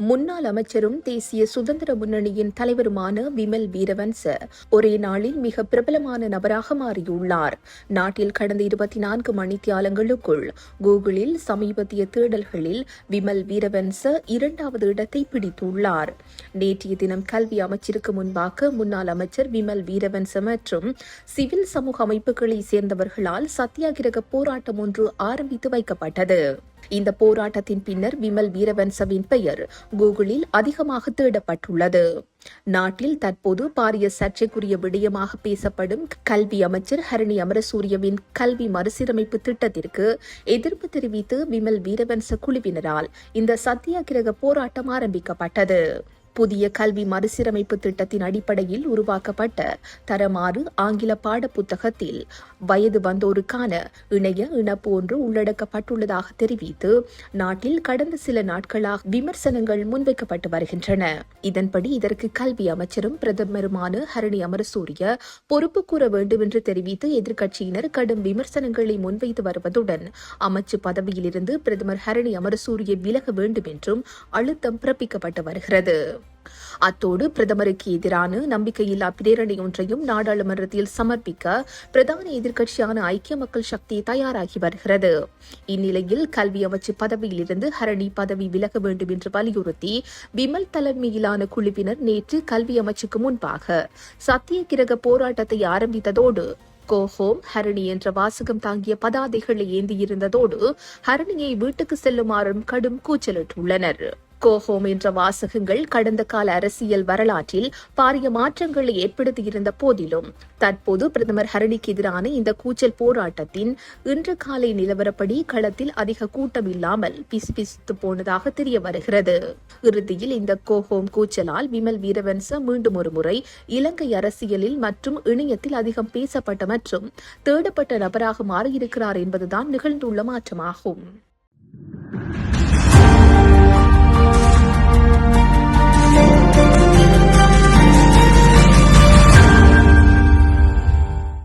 முன்னாள் அமைச்சரும் தேசிய சுதந்திர முன்னணியின் தலைவருமான விமல் வீரவன்ச ஒரே நாளில் மிக பிரபலமான நபராக மாறியுள்ளார். நாட்டில் கடந்த 24 மணித்தியாலங்களுக்குள் கூகுளில் சமீபத்திய தேடல்களில் விமல் வீரவன்ச 2வது இடத்தை பிடித்துள்ளார். நேற்றைய தினம் கல்வி அமைச்சருக்கு முன்பாக முன்னாள் அமைச்சர் விமல் வீரவன்ச மற்றும் சிவில் சமூக அமைப்புகளை சேர்ந்தவர்களால் சத்தியாகிரக போராட்டம் ஒன்று ஆரம்பித்து வைக்கப்பட்டது. இந்த போராட்டத்தின் பின்னர் விமல் வீரவன்சவின் பெயர் கூகுளில் அதிகமாக தேடப்பட்டுள்ளது. நாட்டில் தற்போது பாரிய சர்ச்சைக்குரிய விடயமாக பேசப்படும் கல்வி அமைச்சர் ஹரணி அமரசூரியவின் கல்வி மறுசீரமைப்பு திட்டத்திற்கு எதிர்ப்பு தெரிவித்து விமல் வீரவன்ச குழுவினரால் இந்த சத்தியாகிரக போராட்டம் ஆரம்பிக்கப்பட்டது. புதிய கல்வி மறுசீரமைப்பு திட்டத்தின் அடிப்படையில் உருவாக்கப்பட்ட தரமாறு ஆங்கில பாடப்புத்தகத்தில் வயது வந்தோருக்கான இணைய இணைப்பு ஒன்று உள்ளடக்கப்பட்டுள்ளதாக தெரிவித்து நாட்டில் கடந்த சில நாட்களாக விமர்சனங்கள் முன்வைக்கப்பட்டு வருகின்றன. இதன்படி இதற்கு கல்வி அமைச்சரும் பிரதமருமான ஹரணி அமரசூரிய பொறுப்பு கூற வேண்டும் என்று தெரிவித்து எதிர்க்கட்சியினர் கடும் விமர்சனங்களை முன்வைத்து வருவதுடன் அமைச்சு பதவியிலிருந்து பிரதமர் ஹரணி அமரசூரிய விலக வேண்டும் என்றும் அழுத்தம் பிறப்பிக்கப்பட்டு வருகிறது. அத்தோடு பிரதமருக்கு எதிரான நம்பிக்கையில்லா பிரேரணை ஒன்றையும் நாடாளுமன்றத்தில் சமர்ப்பிக்க பிரதான எதிர்க்கட்சியான ஐக்கிய மக்கள் சக்தி தயாராகி வருகிறது. இந்நிலையில் கல்வி அமைச்சு பதவியிலிருந்து ஹரணி பதவி விலக வேண்டும் என்று வலியுறுத்தி விமல் தலைமையிலான குழுவினர் நேற்று கல்வி அமைச்சுக்கு முன்பாக சத்தியகிரக போராட்டத்தை ஆரம்பித்ததோடு கோஹோம் ஹரணி என்ற வாசகம் தாங்கிய பதாதைகளை ஏந்தியிருந்ததோடு ஹரணியை வீட்டுக்கு செல்லுமாறும் கடும் கூச்சலிட்டுள்ளனர். கோஹோம் என்ற வாசகங்கள் கடந்த கால அரசியல் வரலாற்றில் பாரிய மாற்றங்களை ஏற்படுத்தியிருந்த போதிலும் தற்போது பிரதமர் ஹரணிக்கு எதிரான இந்த கூச்சல் போராட்டத்தின் இன்று காலை நிலவரப்படி களத்தில் அதிக கூட்டம் இல்லாமல் பிசுபிசுத்து போனதாக தெரிய வருகிறது. இறுதியில் இந்த கோஹோம் கூச்சலால் விமல் வீரவன்ச மீண்டும் ஒருமுறை இலங்கை அரசியலில் மற்றும் இணையத்தில் அதிகம் பேசப்பட்ட மற்றும் தேடப்பட்ட நபராக மாறியிருக்கிறார் என்பதுதான் நிகழ்ந்துள்ள மாற்றமாகும்.